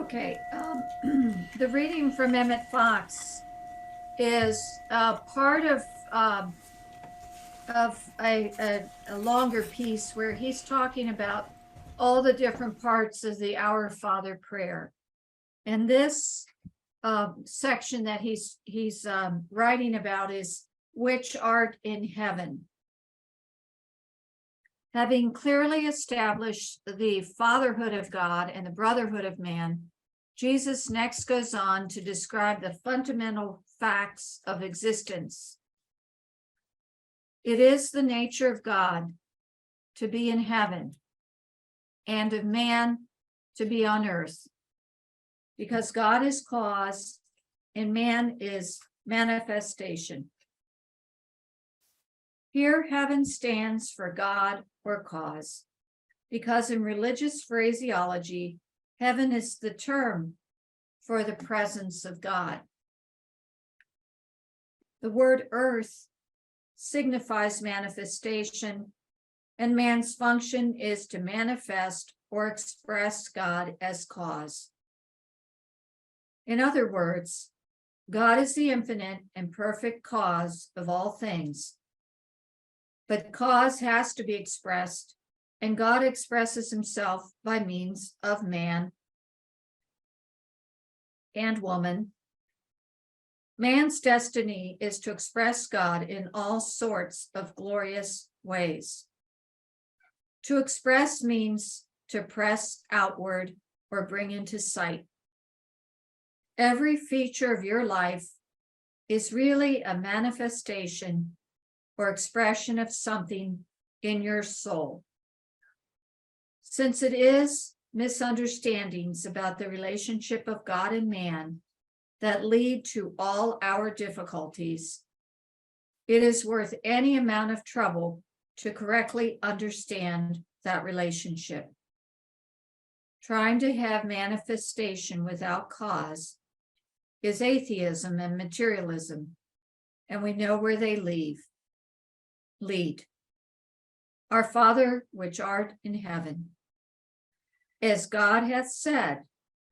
Okay, the reading from Emmett Fox is part of a longer piece where he's talking about all the different parts of the Our Father prayer. And this section that he's writing about is which art in heaven. Having clearly established the fatherhood of God and the brotherhood of man, Jesus next goes on to describe the fundamental facts of existence. It is the nature of God to be in heaven and of man to be on earth, because God is cause and man is manifestation. Here, heaven stands for God or cause, because in religious phraseology, heaven is the term for the presence of God. The word earth signifies manifestation, and man's function is to manifest or express God as cause. In other words, God is the infinite and perfect cause of all things. But cause has to be expressed, and God expresses himself by means of man and woman. Man's destiny is to express God in all sorts of glorious ways. To express means to press outward or bring into sight. Every feature of your life is really a manifestation or expression of something in your soul. Since it is misunderstandings about the relationship of God and man that lead to all our difficulties, it is worth any amount of trouble to correctly understand that relationship. Trying to have manifestation without cause is atheism and materialism, and we know where they lead. Our Father, which art in heaven, as God hath said,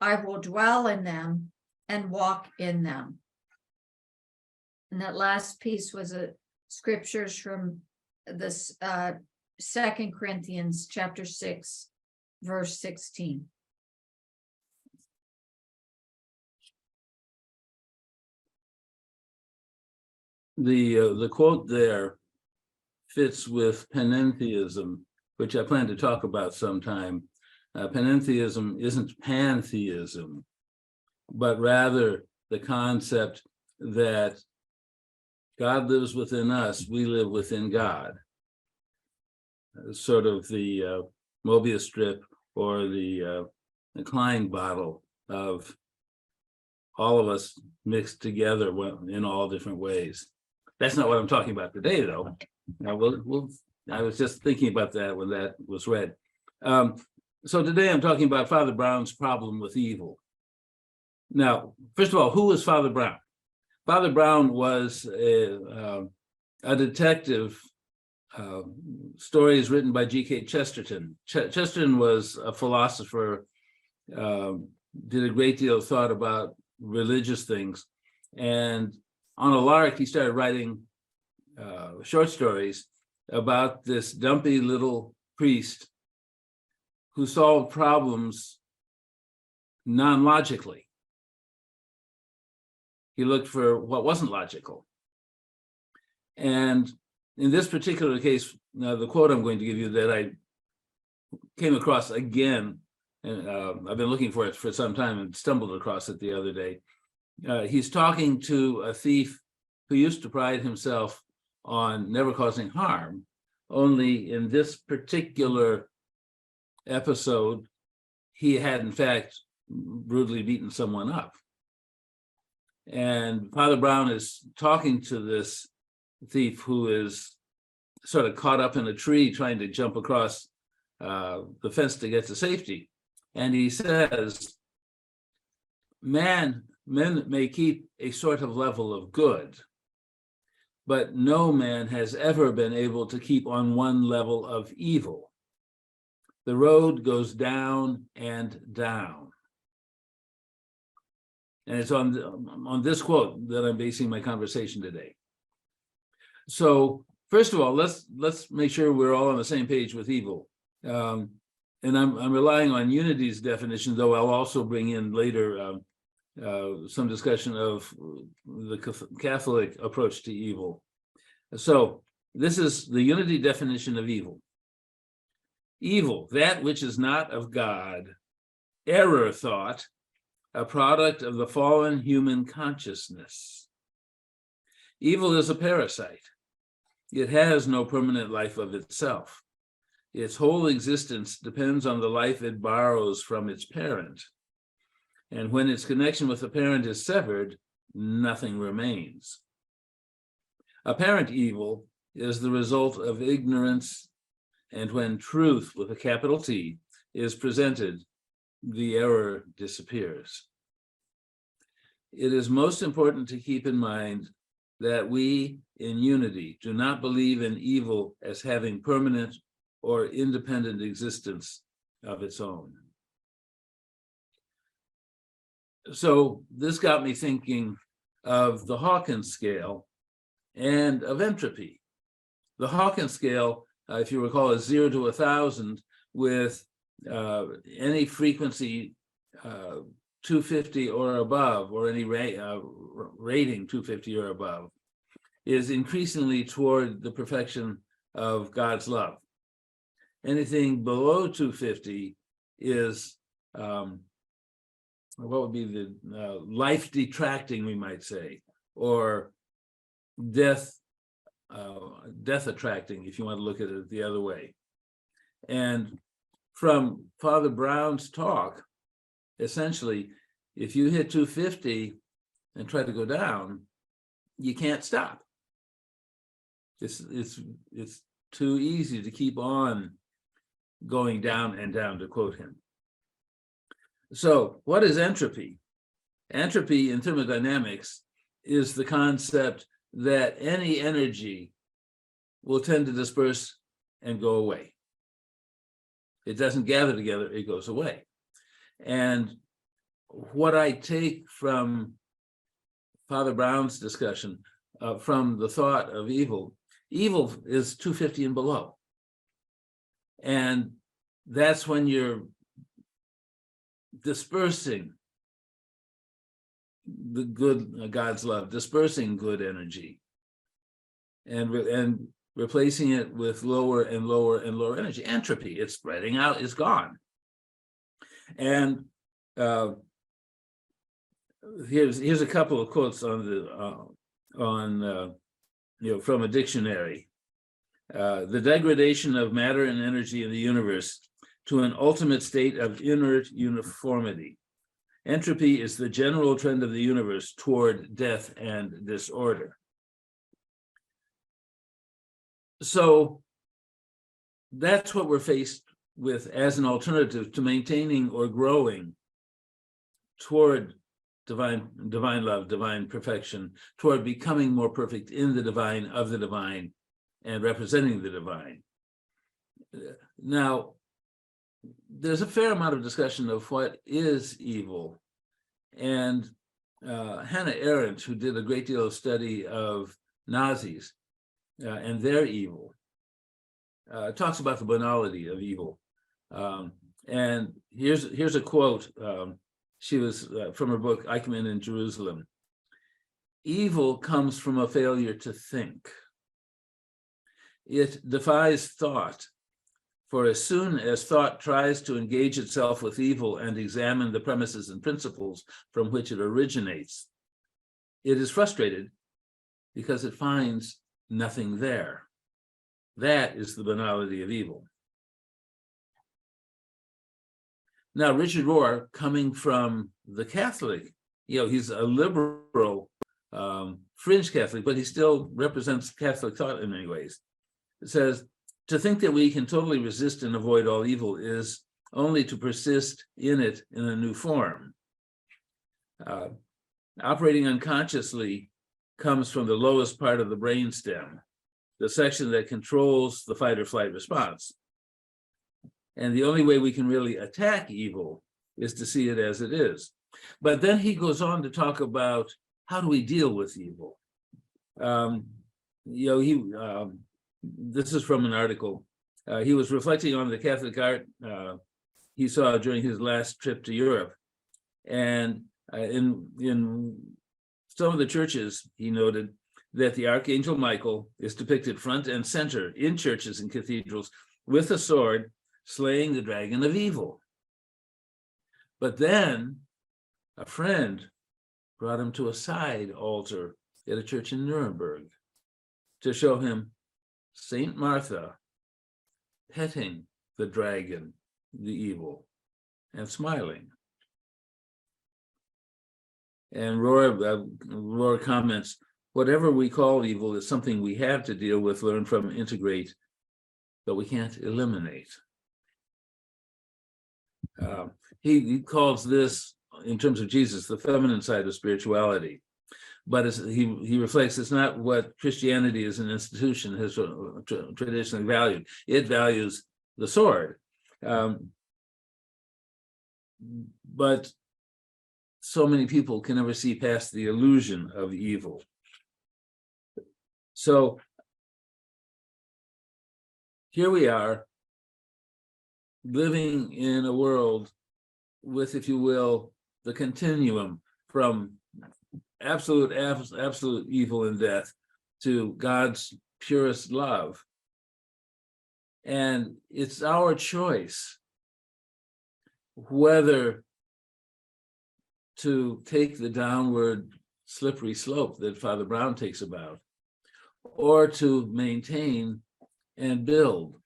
I will dwell in them and walk in them. And that last piece was scriptures from this 2 Corinthians chapter 6, verse 16. The quote there fits with panentheism, which I plan to talk about sometime. Panentheism isn't pantheism, but rather the concept that God lives within us, we live within God. Sort of the Mobius strip or the Klein bottle of all of us mixed together in all different ways. That's not what I'm talking about today, though. I was just thinking about that when that was read. So today I'm talking about Father Brown's problem with evil. Now, first of all, who was Father Brown? Father Brown was a detective. Stories written by G.K. Chesterton. Chesterton was a philosopher, did a great deal of thought about religious things. And on a lark, he started writing short stories about this dumpy little priest who solved problems non-logically. He looked for what wasn't logical. And in this particular case, the quote I'm going to give you that I came across again, and I've been looking for it for some time and stumbled across it the other day. He's talking to a thief who used to pride himself on never causing harm, only in this particular episode, he had in fact brutally beaten someone up. And Father Brown is talking to this thief who is sort of caught up in a tree trying to jump across the fence to get to safety. And he says, men may keep a sort of level of good, but no man has ever been able to keep on one level of evil. The road goes down and down. And it's on this quote that I'm basing my conversation today. So first of all, let's make sure we're all on the same page with evil. And I'm relying on Unity's definition, though I'll also bring in later some discussion of the Catholic approach to evil. So this is the Unity definition of evil. Evil, that which is not of God, error thought, a product of the fallen human consciousness. Evil is a parasite. It has no permanent life of itself. Its whole existence depends on the life it borrows from its parent. And when its connection with the parent is severed, nothing remains. Apparent evil is the result of ignorance, and when truth, with a capital T, is presented, the error disappears. It is most important to keep in mind that we in Unity do not believe in evil as having permanent or independent existence of its own. So this got me thinking of the Hawkins scale and of entropy. The Hawkins scale, if you recall, is 0 to 1,000 with any frequency 250 or above, or any rating 250 or above, is increasingly toward the perfection of God's love. Anything below 250 is what would be the life detracting, we might say, or death attracting, if you want to look at it the other way. And from Father Brown's talk, essentially, if you hit 250 and try to go down, you can't stop. It's too easy to keep on going down and down, to quote him. So what is entropy? Entropy in thermodynamics is the concept that any energy will tend to disperse and go away. It doesn't gather together, it goes away. And what I take from Father Brown's discussion, from the thought of evil, evil is 250 and below. And that's when you're dispersing the good, God's love, dispersing good energy, and replacing it with lower and lower and lower energy. Entropy, it's spreading out, it's gone. And here's a couple of quotes on from a dictionary. The degradation of matter and energy in the universe to an ultimate state of inert uniformity. Entropy is the general trend of the universe toward death and disorder. So that's what we're faced with as an alternative to maintaining or growing toward divine love, divine perfection, toward becoming more perfect in the divine, of the divine, and representing the divine. Now, there's a fair amount of discussion of what is evil. And Hannah Arendt, who did a great deal of study of Nazis and their evil, talks about the banality of evil. And here's a quote. She was from her book, Eichmann in Jerusalem. Evil comes from a failure to think. It defies thought. For as soon as thought tries to engage itself with evil and examine the premises and principles from which it originates, it is frustrated because it finds nothing there. That is the banality of evil. Now, Richard Rohr, coming from the Catholic, he's a liberal, fringe Catholic, but he still represents Catholic thought in many ways. It says, to think that we can totally resist and avoid all evil is only to persist in it in a new form. Operating unconsciously comes from the lowest part of the brainstem, the section that controls the fight or flight response. And the only way we can really attack evil is to see it as it is. But then he goes on to talk about how do we deal with evil. This is from an article. He was reflecting on the Catholic art he saw during his last trip to Europe. And in some of the churches, he noted that the Archangel Michael is depicted front and center in churches and cathedrals with a sword, slaying the dragon of evil. But then a friend brought him to a side altar at a church in Nuremberg to show him Saint Martha petting the dragon, the evil, and smiling. And Rohr comments, whatever we call evil is something we have to deal with, learn from, integrate, but we can't eliminate. He calls this, in terms of Jesus, the feminine side of spirituality. But he reflects, it's not what Christianity as an institution has traditionally valued. It values the sword. But so many people can never see past the illusion of evil. So here we are, living in a world with, if you will, the continuum from absolute evil and death to God's purest love. And it's our choice whether to take the downward slippery slope that Father Brown takes about, or to maintain and build.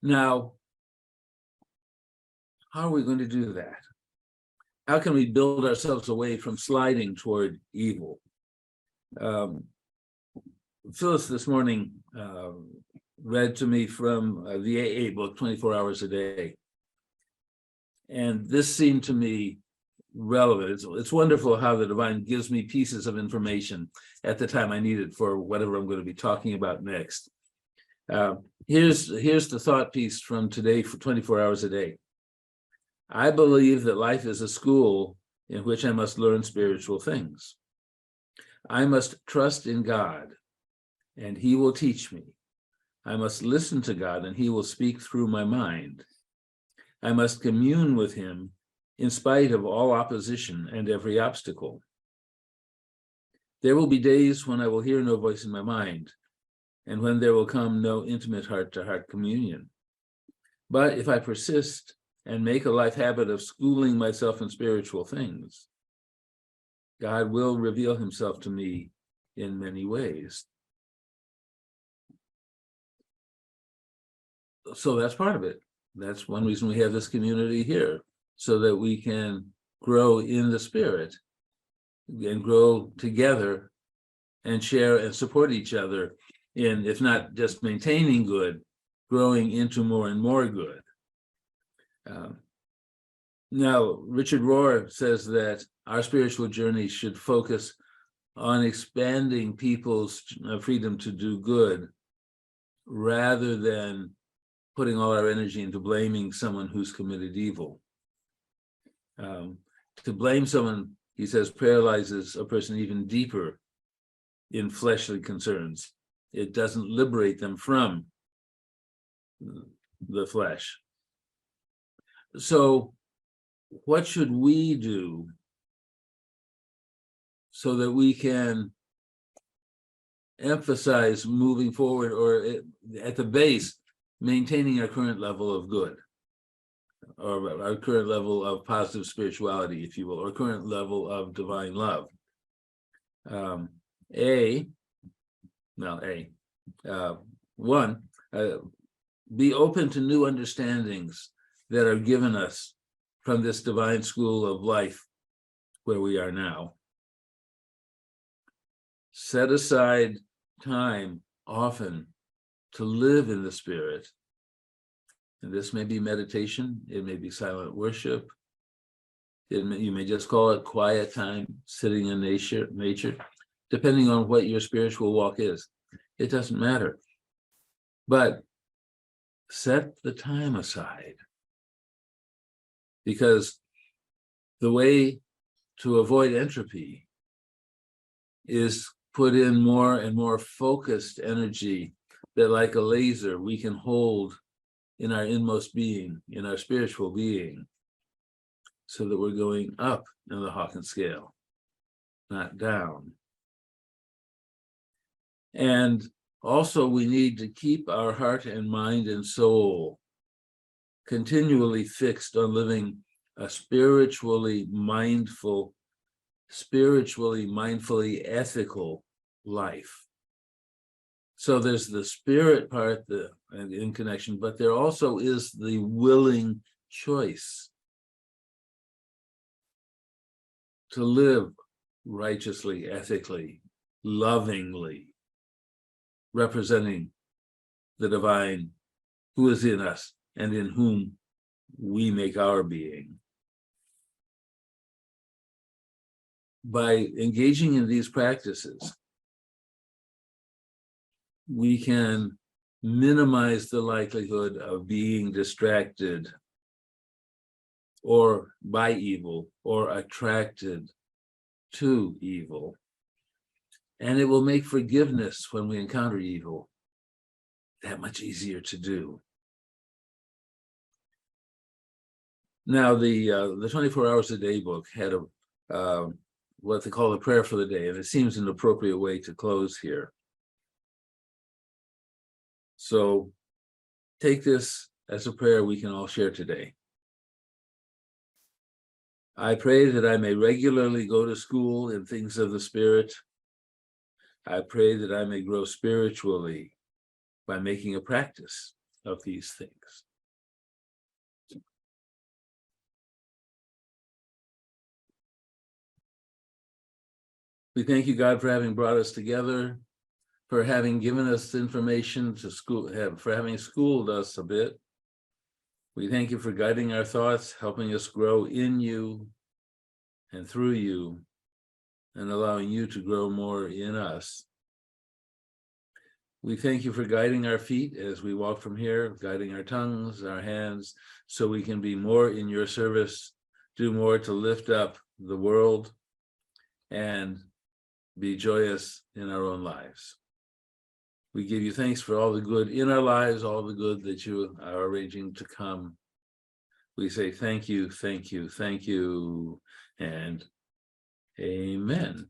Now, how are we going to do that? How can we build ourselves away from sliding toward evil? Phyllis this morning read to me from the AA book, 24 Hours a Day. And this seemed to me relevant. It's wonderful how the divine gives me pieces of information at the time I need it for whatever I'm going to be talking about next. Here's the thought piece from today for 24 Hours a Day. I believe that life is a school in which I must learn spiritual things. I must trust in God, and He will teach me. I must listen to God, and He will speak through my mind. I must commune with Him in spite of all opposition and every obstacle. There will be days when I will hear no voice in my mind, and when there will come no intimate heart-to-heart communion. But if I persist and make a life habit of schooling myself in spiritual things, God will reveal Himself to me in many ways. So that's part of it. That's one reason we have this community here, so that we can grow in the Spirit and grow together and share and support each other in, if not just maintaining good, growing into more and more good. Now, Richard Rohr says that our spiritual journey should focus on expanding people's freedom to do good, rather than putting all our energy into blaming someone who's committed evil. To blame someone, he says, paralyzes a person even deeper in fleshly concerns. It doesn't liberate them from the flesh. So what should we do so that we can emphasize moving forward, or at the base, maintaining our current level of good, or our current level of positive spirituality, if you will, or current level of divine love? One, be open to new understandings that are given us from this divine school of life where we are now. Set aside time often to live in the Spirit. And this may be meditation, it may be silent worship, you may just call it quiet time, sitting in nature, depending on what your spiritual walk is. It doesn't matter. But set the time aside. Because The way to avoid entropy is put in more and more focused energy that, like a laser, we can hold in our inmost being, in our spiritual being, so that we're going up in the Hawkins scale, not down. And also, we need to keep our heart and mind and soul continually fixed on living a spiritually mindfully ethical life. So there's the spirit part and in connection, but there also is the willing choice to live righteously, ethically, lovingly, representing the divine who is in us and in whom we make our being. By engaging in these practices, we can minimize the likelihood of being distracted or by evil or attracted to evil. And it will make forgiveness when we encounter evil that much easier to do. Now, the 24 Hours a Day book had a what they call a prayer for the day, and it seems an appropriate way to close here. So take this as a prayer we can all share today. I pray that I may regularly go to school in things of the Spirit. I pray that I may grow spiritually by making a practice of these things. We thank you, God, for having brought us together, for having given us information to school, for having schooled us a bit. We thank you for guiding our thoughts, helping us grow in you and through you, and allowing you to grow more in us. We thank you for guiding our feet as we walk from here, guiding our tongues, our hands, so we can be more in your service, do more to lift up the world, and be joyous in our own lives. We give you thanks for all the good in our lives, all the good that you are arranging to come. We say thank you, thank you, thank you, and amen.